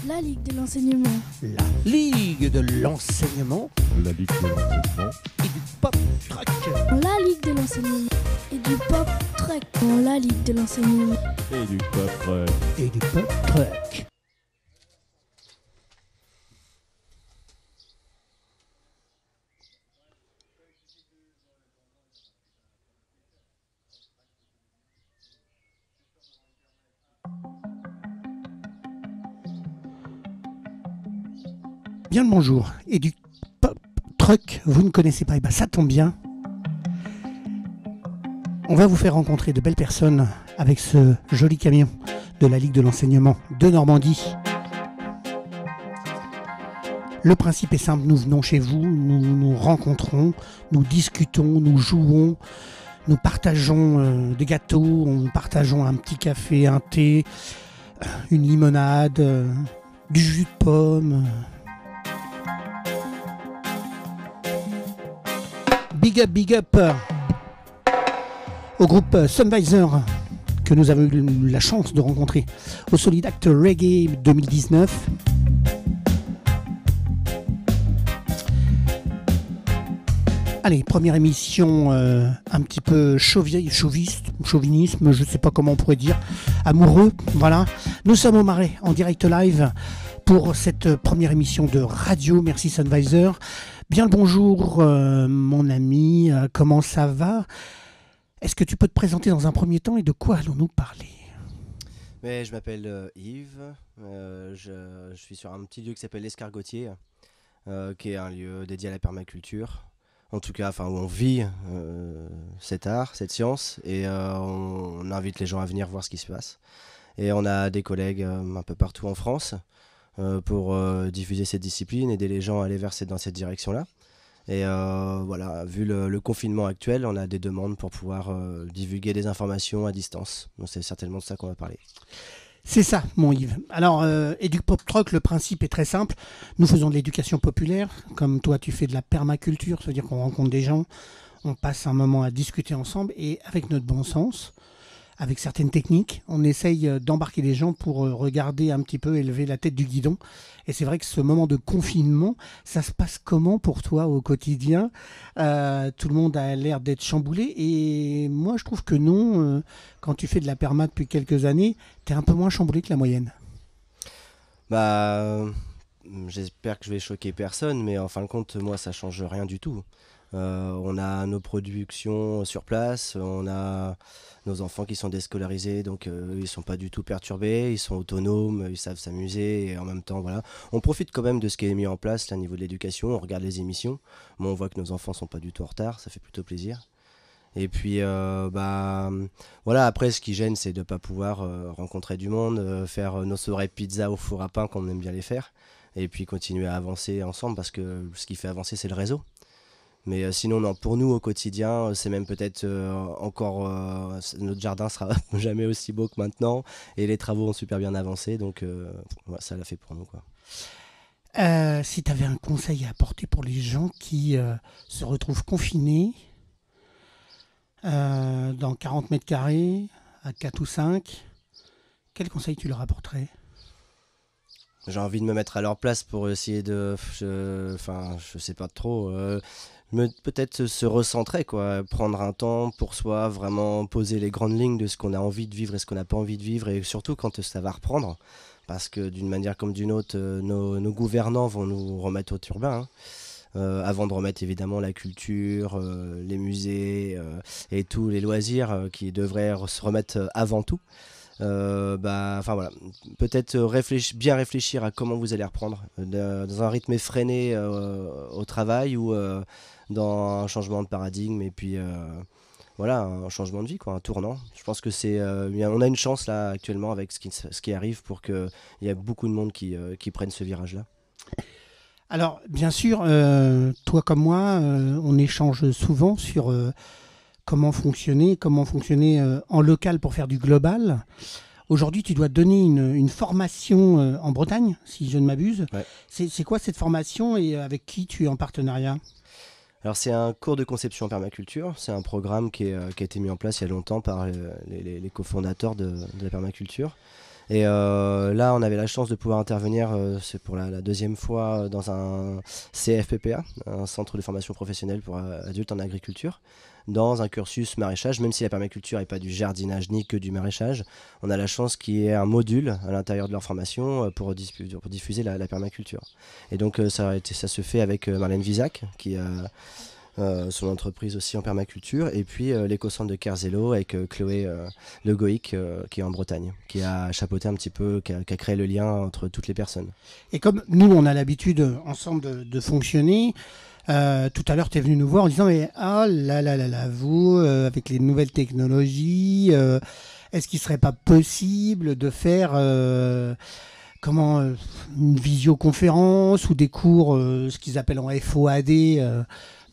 La Ligue de l'enseignement. La Ligue de l'enseignement. La Ligue de l'enseignement. Et du pop truck. La Ligue de l'enseignement. Et du pop truck. La Ligue de l'enseignement. Et du pop truck. Et du pop truck. Bien le bonjour. Et du pop truck, vous ne connaissez pas, et bien ça tombe bien. On va vous faire rencontrer de belles personnes avec ce joli camion de la Ligue de l'enseignement de Normandie. Le principe est simple, nous venons chez vous, nous nous rencontrons, nous discutons, nous jouons, nous partageons des gâteaux, nous partageons un petit café, un thé, une limonade, du jus de pomme. Big up au groupe Sunvisor que nous avons eu la chance de rencontrer au Solid Act Reggae 2019. Allez, première émission un petit peu chauvinisme, je ne sais pas comment on pourrait dire, amoureux, voilà. Nous sommes au Marais en direct live pour cette première émission de radio. Merci Sunvisor. Bien le bonjour mon ami, comment ça va? Est-ce que tu peux te présenter dans un premier temps et de quoi allons-nous parler? Mais je m'appelle Yves, je suis sur un petit lieu qui s'appelle l'Escargotier, qui est un lieu dédié à la permaculture. En tout cas, où on vit cet art, cette science, et on invite les gens à venir voir ce qui se passe. Et on a des collègues un peu partout en France pour diffuser cette discipline, aider les gens à aller dans cette direction-là. Et voilà, vu le confinement actuel, on a des demandes pour pouvoir divulguer des informations à distance. Donc c'est certainement de ça qu'on va parler. C'est ça, mon Yves. Alors, Pop Truck, le principe est très simple. Nous faisons de l'éducation populaire. Comme toi, tu fais de la permaculture, c'est-à-dire qu'on rencontre des gens, on passe un moment à discuter ensemble et avec notre bon sens, avec certaines techniques, on essaye d'embarquer les gens pour regarder un petit peu, élever la tête du guidon. Et c'est vrai que ce moment de confinement, ça se passe comment pour toi au quotidien? Tout le monde a l'air d'être chamboulé et moi je trouve que non, quand tu fais de la perma depuis quelques années, tu es un peu moins chamboulé que la moyenne. J'espère que je vais choquer personne, mais en fin de compte, moi ça change rien du tout. On a nos productions sur place, on a nos enfants qui sont déscolarisés, donc ils sont pas du tout perturbés, ils sont autonomes, ils savent s'amuser et en même temps voilà, on profite quand même de ce qui est mis en place là, au niveau de l'éducation, on regarde les émissions, mais on voit que nos enfants sont pas du tout en retard, ça fait plutôt plaisir. Et puis voilà, après ce qui gêne c'est de pas pouvoir rencontrer du monde, faire nos soirées pizza au four à pain comme on aime bien les faire, et puis continuer à avancer ensemble parce que ce qui fait avancer c'est le réseau. Mais sinon, non, pour nous au quotidien, c'est même peut-être encore. Notre jardin sera jamais aussi beau que maintenant et les travaux ont super bien avancé, donc ça l'a fait pour nous, quoi. Si tu avais un conseil à apporter pour les gens qui se retrouvent confinés dans 40 mètres carrés, à 4 ou 5, quel conseil tu leur apporterais? J'ai envie de me mettre à leur place pour essayer de. Je sais pas trop. Peut-être se recentrer, quoi, prendre un temps pour soi, vraiment poser les grandes lignes de ce qu'on a envie de vivre et ce qu'on n'a pas envie de vivre, et surtout quand ça va reprendre, parce que d'une manière comme d'une autre, nos gouvernants vont nous remettre au turbin, avant de remettre évidemment la culture, les musées et tous les loisirs qui devraient se remettre avant tout. Voilà, peut-être bien réfléchir à comment vous allez reprendre dans un rythme effréné au travail ou dans un changement de paradigme et puis voilà, un changement de vie, quoi, un tournant. Je pense que on a une chance là actuellement avec ce qui arrive pour qu'il y ait beaucoup de monde qui prennent ce virage là. Alors bien sûr, toi comme moi, on échange souvent sur comment fonctionner en local pour faire du global. Aujourd'hui, tu dois donner une formation en Bretagne, si je ne m'abuse. Ouais. C'est quoi cette formation et avec qui tu es en partenariat? Alors c'est un cours de conception en permaculture, c'est un programme qui a été mis en place il y a longtemps par les cofondateurs de la permaculture. Et là, on avait la chance de pouvoir intervenir, c'est pour la deuxième fois, dans un CFPPA, un centre de formation professionnelle pour adultes en agriculture, dans un cursus maraîchage, même si la permaculture n'est pas du jardinage ni que du maraîchage. On a la chance qu'il y ait un module à l'intérieur de leur formation pour diffuser la permaculture. Et donc ça se fait avec Marlène Visac, qui a son entreprise aussi en permaculture, et puis l'éco-centre de Kerzelo avec Chloé Le Goïc, qui est en Bretagne, qui a chapeauté un petit peu, qui a créé le lien entre toutes les personnes. Et comme nous, on a l'habitude ensemble de fonctionner, tout à l'heure, tu es venu nous voir en disant mais ah là là là là, vous, avec les nouvelles technologies, est-ce qu'il ne serait pas possible de faire une visioconférence ou des cours, ce qu'ils appellent en FOAD,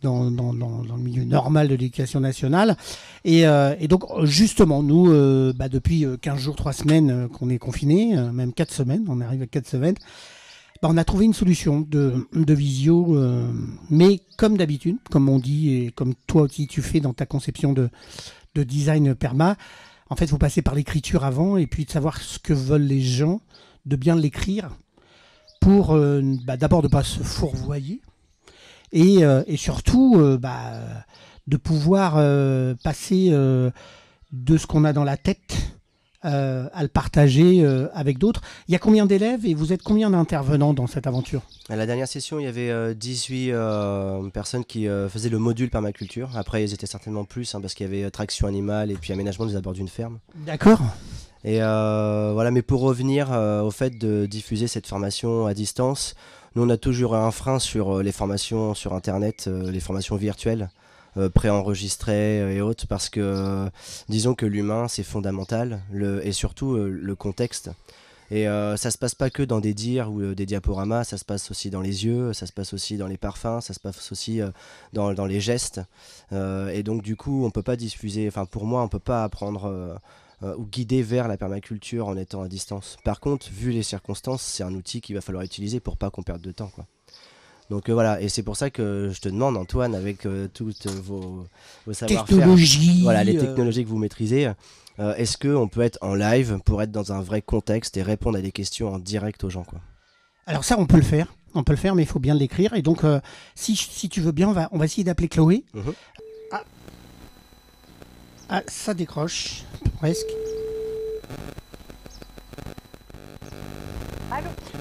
dans le milieu normal de l'éducation nationale. Et donc, justement, nous, depuis 15 jours, 3 semaines qu'on est confinés, même 4 semaines, on arrive à 4 semaines, on a trouvé une solution de visio, mais comme d'habitude, comme on dit, et comme toi aussi tu fais dans ta conception de design perma, en fait, vous passez par l'écriture avant, et puis de savoir ce que veulent les gens, de bien l'écrire, pour d'abord de ne pas se fourvoyer, et surtout de pouvoir passer de ce qu'on a dans la tête à le partager avec d'autres. Il y a combien d'élèves et vous êtes combien d'intervenants dans cette aventure? À la dernière session, il y avait 18 personnes qui faisaient le module permaculture. Après, ils étaient certainement plus, parce qu'il y avait traction animale et puis aménagement des abords d'une ferme. D'accord. Et voilà, mais pour revenir au fait de diffuser cette formation à distance, nous on a toujours un frein sur les formations sur Internet, les formations virtuelles, préenregistrées et autres, parce que disons que l'humain c'est fondamental, et surtout le contexte. Et ça se passe pas que dans des dires ou des diaporamas, ça se passe aussi dans les yeux, ça se passe aussi dans les parfums, ça se passe aussi dans les gestes. Et donc du coup, on peut pas diffuser, pour moi, on peut pas apprendre ou guider vers la permaculture en étant à distance. Par contre, vu les circonstances, c'est un outil qu'il va falloir utiliser pour pas qu'on perde de temps, quoi. Donc voilà, et c'est pour ça que je te demande, Antoine, avec toutes vos savoir-faire, technologies, les technologies que vous maîtrisez, est-ce qu'on peut être en live pour être dans un vrai contexte et répondre à des questions en direct aux gens, quoi? Alors ça, on peut le faire, mais il faut bien l'écrire. Et donc, si tu veux bien, on va essayer d'appeler Chloé. Ça décroche, presque.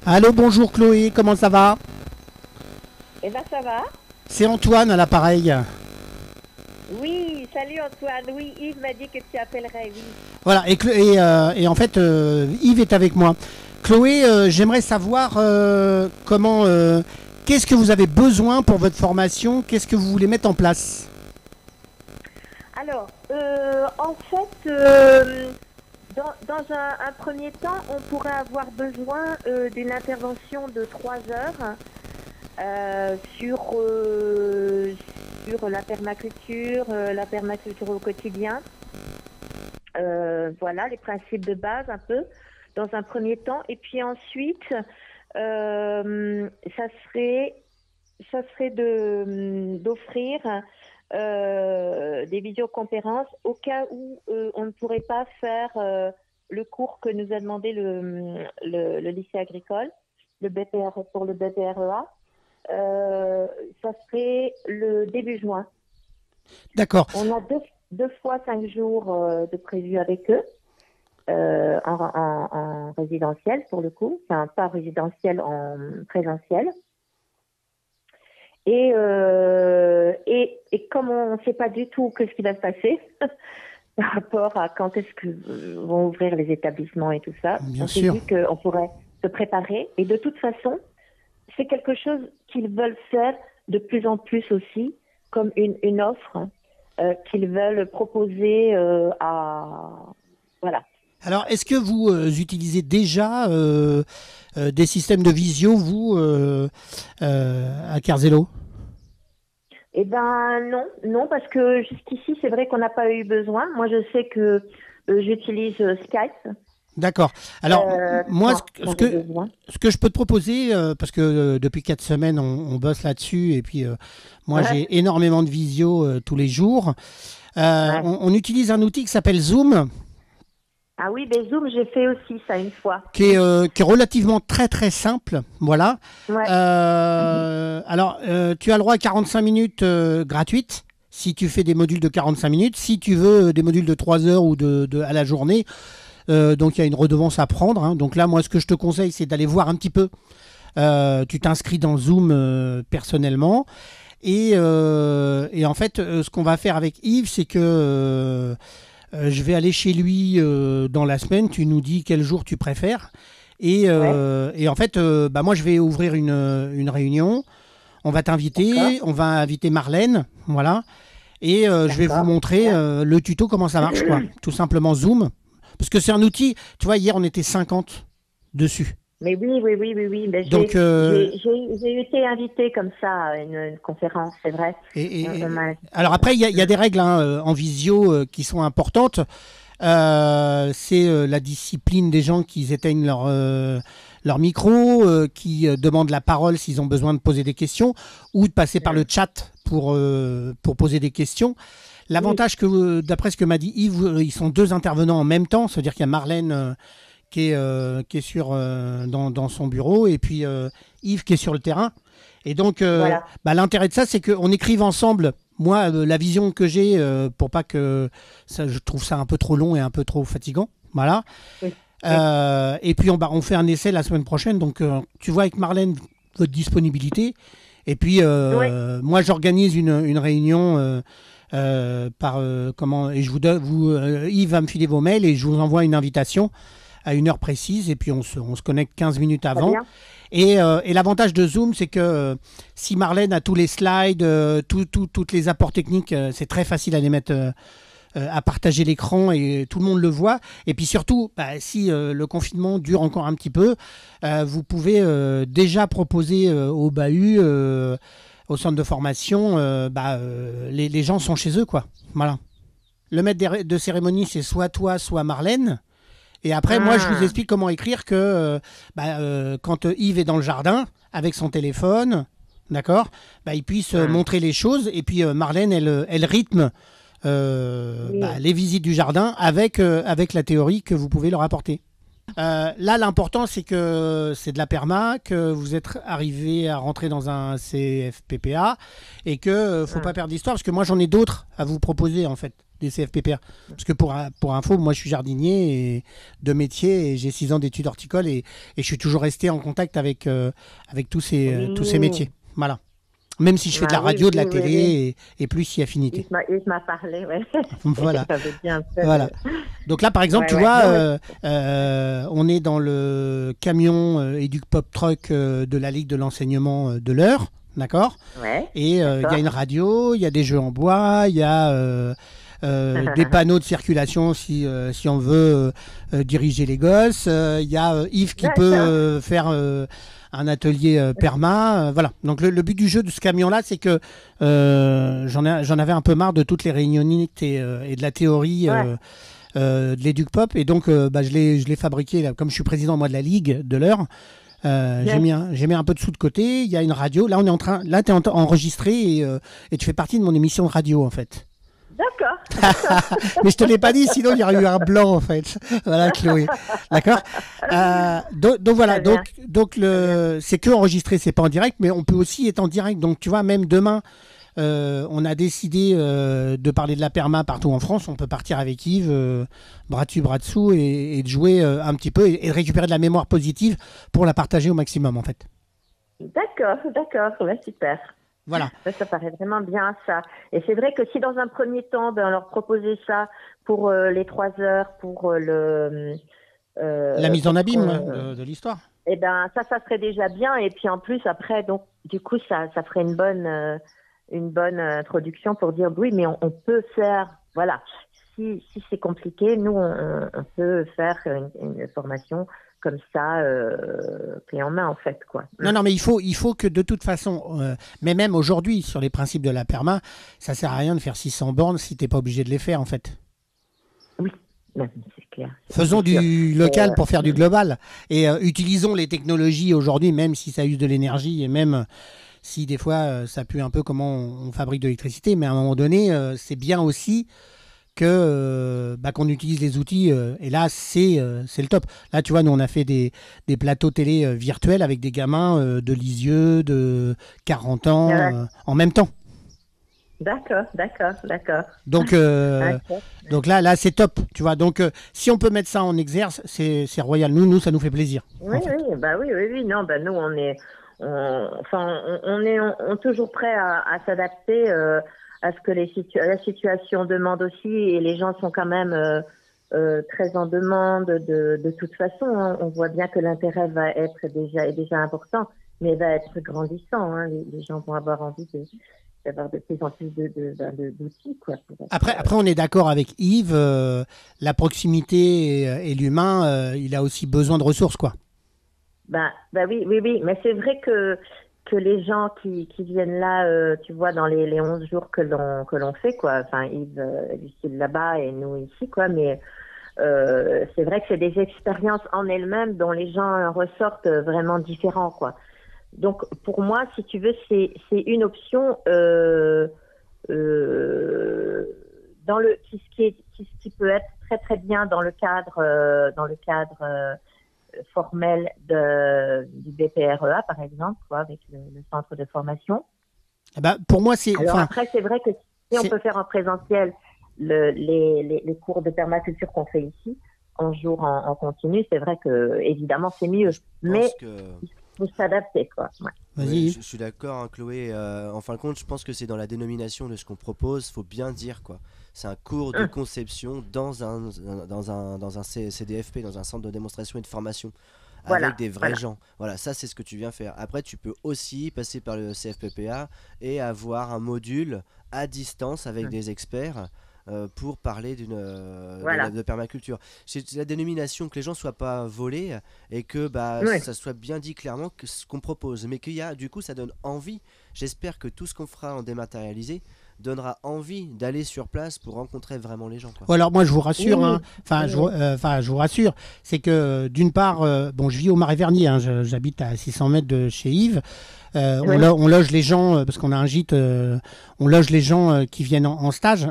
Allô, bonjour Chloé, comment ça va? Eh ben ça va. C'est Antoine à l'appareil. Oui, salut Antoine. Oui, Yves m'a dit que tu appellerais, oui. Voilà, et en fait, Yves est avec moi. Chloé, j'aimerais savoir qu'est-ce que vous avez besoin pour votre formation? Qu'est-ce que vous voulez mettre en place? Alors, en fait, dans un premier temps, on pourrait avoir besoin d'une intervention de 3 heures sur la permaculture au quotidien. Voilà, les principes de base un peu, dans un premier temps. Et puis ensuite, ça serait d'offrir des vidéoconférences au cas où on ne pourrait pas faire le cours que nous a demandé le lycée agricole, le BPR pour le BPREA. Ça serait le début juin. D'accord. On a deux fois 5 jours de prévu avec eux en résidentiel pour le coup, enfin pas résidentiel, en présentiel. Et comme on ne sait pas du tout ce qui va se passer par rapport à quand est-ce que vont ouvrir les établissements et tout ça, Bien on s'est sûr. dit qu'on pourrait se préparer. Et de toute façon, c'est quelque chose qu'ils veulent faire de plus en plus aussi, comme une offre qu'ils veulent proposer voilà. Alors, est-ce que vous utilisez déjà des systèmes de visio, vous, à Kerzelo? Eh ben non, parce que jusqu'ici, c'est vrai qu'on n'a pas eu besoin. Moi, je sais que j'utilise Skype. D'accord. Alors, moi, ce que je peux te proposer, parce que depuis 4 semaines, on bosse là-dessus, et puis moi, j'ai énormément de visio tous les jours. On utilise un outil qui s'appelle Zoom. Ah oui, ben Zoom, j'ai fait aussi ça une fois. qui est relativement très très simple. Voilà. Ouais. Alors, tu as le droit à 45 minutes gratuites si tu fais des modules de 45 minutes. Si tu veux des modules de 3 heures ou à la journée, donc il y a une redevance à prendre. Hein. Donc là, moi, ce que je te conseille, c'est d'aller voir un petit peu. Tu t'inscris dans Zoom personnellement. Et en fait, ce qu'on va faire avec Yves, c'est que je vais aller chez lui dans la semaine. Tu nous dis quel jour tu préfères. Et en fait, moi, je vais ouvrir une réunion. On va t'inviter. D'accord. On va inviter Marlène. Voilà. Et je vais vous montrer le tuto, comment ça marche, quoi. Tout simplement Zoom. Parce que c'est un outil. Tu vois, hier, on était 50 dessus. Mais oui. Ben, Donc, j'ai été invitée comme ça à une conférence, c'est vrai. Alors après, il y a des règles en visio qui sont importantes. C'est la discipline des gens qui éteignent leur micro, qui demandent la parole s'ils ont besoin de poser des questions, ou de passer par le chat pour poser des questions. L'avantage que, d'après ce que m'a dit Yves, ils sont 2 intervenants en même temps, c'est-à-dire qu'il y a Marlène qui est dans son bureau, et puis Yves qui est sur le terrain. Et donc, l'intérêt de ça, c'est qu'on écrive ensemble. Moi, la vision que j'ai, pour pas que ça, je trouve ça un peu trop long et un peu trop fatigant. Voilà. Oui. Et puis, on fait un essai la semaine prochaine. Donc, tu vois avec Marlène votre disponibilité. Et puis, moi, j'organise une réunion et Yves va me filer vos mails et je vous envoie une invitation à une heure précise, et puis on se connecte 15 minutes avant. Et l'avantage de Zoom, c'est que si Marlène a tous les slides, toutes les apports techniques, c'est très facile à les mettre, à partager l'écran, et tout le monde le voit. Et puis surtout, si le confinement dure encore un petit peu, vous pouvez déjà proposer au bahut, au centre de formation, les gens sont chez eux, quoi. Voilà. Le maître de cérémonie, c'est soit toi, soit Marlène. Et après, moi, je vous explique comment écrire que quand Yves est dans le jardin avec son téléphone, d'accord, il puisse montrer les choses. Et puis Marlène, elle rythme les visites du jardin avec la théorie que vous pouvez leur apporter. Là, l'important, c'est que c'est de la perma, que vous êtes arrivé à rentrer dans un CFPPA, et que faut pas perdre d'histoire, parce que moi, j'en ai d'autres à vous proposer, en fait, des CFPPA. Parce que pour info, moi, je suis jardinier de métier, et j'ai 6 ans d'études horticoles, et je suis toujours resté en contact avec tous ces métiers. Voilà. Même si je fais de la radio, de la télé, et plus si affinité. Il m'a parlé, ouais. Voilà. Ça veut bien faire. Voilà. Donc là, par exemple, tu vois, on est dans le camion EduPop Truck de la Ligue de l'enseignement de l'Eure, d'accord. Ouais. Et il y a une radio, il y a des jeux en bois, il y a des panneaux de circulation si on veut diriger les gosses. Il y a Yves qui peut faire un atelier perma. Voilà. Donc le but du jeu de ce camion-là, c'est que j'en avais un peu marre de toutes les réunionites et de la théorie de l'EduPop. Et donc je l'ai fabriqué, là, comme je suis président moi de la Ligue de l'Eure. J'ai mis un peu de sous de côté. Il y a une radio. Là, tu es enregistré et tu fais partie de mon émission de radio, en fait. D'accord. Mais je te l'ai pas dit, sinon il y aurait eu un blanc, en fait. Voilà, Chloé. D'accord. Donc voilà. Donc c'est que enregistré, c'est pas en direct, mais on peut aussi être en direct. Donc tu vois, même demain, on a décidé de parler de la perma partout en France. On peut partir avec Yves, bras dessus, bras dessous, et de jouer un petit peu et de récupérer de la mémoire positive pour la partager au maximum, en fait. D'accord. Ouais, super. Voilà. Ça paraît vraiment bien, ça. Et c'est vrai que si dans un premier temps, on leur proposait ça pour les 3 heures, pour la mise en abîme de l'histoire. Eh ben, ça serait déjà bien. Et puis en plus, après, donc, du coup, ça ferait une bonne introduction pour dire oui, mais on peut faire, voilà. Si c'est compliqué, nous, on peut faire une formation comme ça, clé en main, en fait, quoi. Non, mais il faut que de toute façon, mais même aujourd'hui, sur les principes de la perma, ça sert à rien de faire 600 bornes si t'es pas obligé de les faire, en fait. Oui, non, c'est clair. Faisons du local pour faire du global. Et utilisons les technologies aujourd'hui, même si ça use de l'énergie, et même si des fois ça pue un peu comment on fabrique de l'électricité, mais à un moment donné, c'est bien aussi que qu'on utilise les outils. Et là, c'est le top. Là, tu vois, nous, on a fait des plateaux télé virtuels avec des gamins de Lisieux, de 40 ans, en même temps. D'accord. Donc, donc là, c'est top, tu vois. Donc, si on peut mettre ça en exerce, c'est royal. Nous, ça nous fait plaisir. Oui, oui. Non, nous, on est toujours prêt à s'adapter à ce que la situation demande aussi, et les gens sont quand même très en demande de toute façon. Hein. On voit bien que l'intérêt est déjà important, mais va être grandissant. Hein. Les gens vont avoir envie d'avoir de plus en plus d'outils. Quoi, après, on est d'accord avec Yves, la proximité et l'humain, il a aussi besoin de ressources, quoi. Oui, mais c'est vrai que les gens qui viennent là, tu vois, dans les 11 jours que l'on fait, quoi, enfin Yves, Lucille là-bas et nous ici, quoi, mais c'est vrai que c'est des expériences en elles-mêmes dont les gens ressortent vraiment différents, quoi. Donc, pour moi, si tu veux, c'est une option qui peut être très très bien dans le cadre formel du BPREA, par exemple, quoi, avec le centre de formation. Pour moi, c'est. Alors après, c'est vrai que si on peut faire en présentiel les cours de permaculture qu'on fait ici, en jour en continu, c'est vrai que évidemment c'est mieux. Mais faut s'adapter, quoi. Ouais. Oui, je suis d'accord, hein, Chloé. En fin de compte, je pense que c'est dans la dénomination de ce qu'on propose. Faut bien dire, quoi. C'est un cours de conception dans un CDFP, dans un centre de démonstration et de formation, avec des vrais gens. Voilà, ça c'est ce que tu viens faire. Après, tu peux aussi passer par le CFPPA et avoir un module à distance avec des experts. Pour parler de permaculture. C'est la dénomination, que les gens ne soient pas volés et que ça soit bien dit clairement que ce qu'on propose, mais qu'il y a, du coup, ça donne envie. J'espère que tout ce qu'on fera en dématérialisé donnera envie d'aller sur place pour rencontrer vraiment les gens, quoi. Alors moi je vous rassure, je vous rassure, c'est que d'une part, je vis au Marais-Vernier, hein, j'habite à 600 mètres de chez Yves. On loge les gens, parce qu'on a un gîte, on loge les gens qui viennent en stage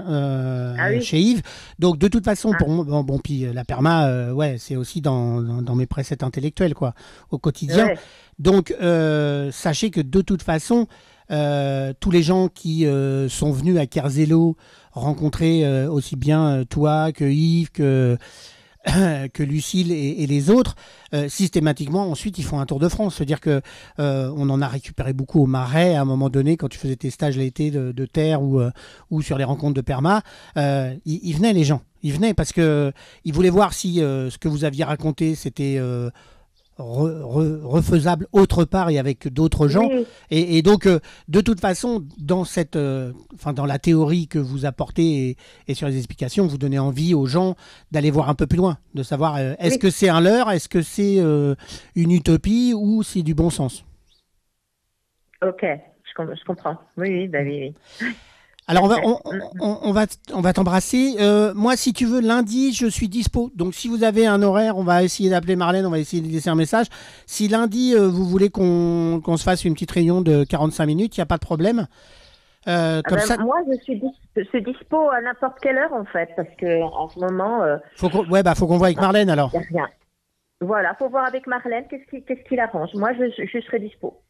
chez Yves. Donc de toute façon, pour moi, puis la perma, c'est aussi dans mes préceptes intellectuels, quoi, au quotidien. Ouais. Donc sachez que de toute façon, tous les gens qui sont venus à Kerzello rencontrer aussi bien toi que Yves, que Lucille et les autres, systématiquement ensuite ils font un tour de France. C'est-à-dire que on en a récupéré beaucoup au Marais à un moment donné, quand tu faisais tes stages l'été de terre ou sur les rencontres de perma, ils venaient, les gens, ils venaient parce que ils voulaient voir si ce que vous aviez raconté c'était refaisable autre part et avec d'autres gens. Oui. Et donc de toute façon, dans cette dans la théorie que vous apportez et sur les explications, vous donnez envie aux gens d'aller voir un peu plus loin, de savoir est-ce que c'est un leurre, est-ce que c'est une utopie ou c'est du bon sens. Ok, je comprends. Oui. Alors on va t'embrasser. Moi, si tu veux, lundi, je suis dispo. Donc si vous avez un horaire, on va essayer d'appeler Marlène, on va essayer de laisser un message. Si lundi, vous voulez qu'on se fasse une petite réunion de 45 minutes, il n'y a pas de problème. Moi, je suis dispo à n'importe quelle heure, en fait, parce que en ce moment... faut qu'on voit avec Marlène, alors. Il n'y a rien. Voilà, faut voir avec Marlène qu'est-ce qui l'arrange. Moi, je serai dispo.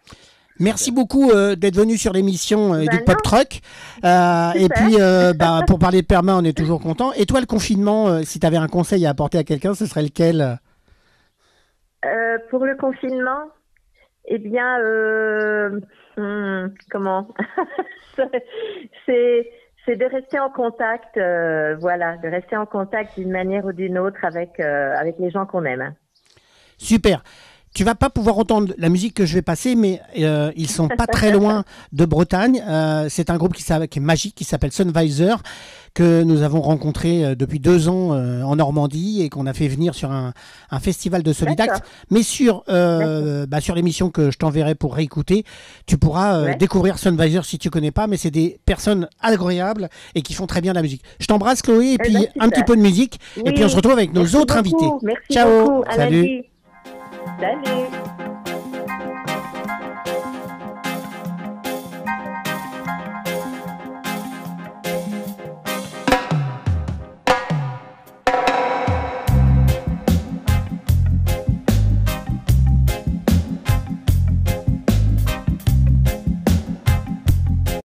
Merci beaucoup d'être venu sur l'émission du Pop Truck. Et puis, pour parler de perma, on est toujours content. Et toi, le confinement, si tu avais un conseil à apporter à quelqu'un, ce serait lequel ? Pour le confinement, eh bien, comment c'est de rester en contact, de rester en contact d'une manière ou d'une autre avec les gens qu'on aime. Super. Tu vas pas pouvoir entendre la musique que je vais passer, mais ils sont pas très loin de Bretagne. C'est un groupe qui est magique, qui s'appelle Sunvisor, que nous avons rencontré depuis 2 ans en Normandie et qu'on a fait venir sur un festival de Solidact. Mais sur l'émission que je t'enverrai pour réécouter, tu pourras découvrir Sunvisor si tu connais pas. Mais c'est des personnes agréables et qui font très bien la musique. Je t'embrasse, Chloé, et puis un petit peu de musique. Oui. Et puis on se retrouve avec nos autres invités. Merci Ciao. beaucoup. Salut. Salut.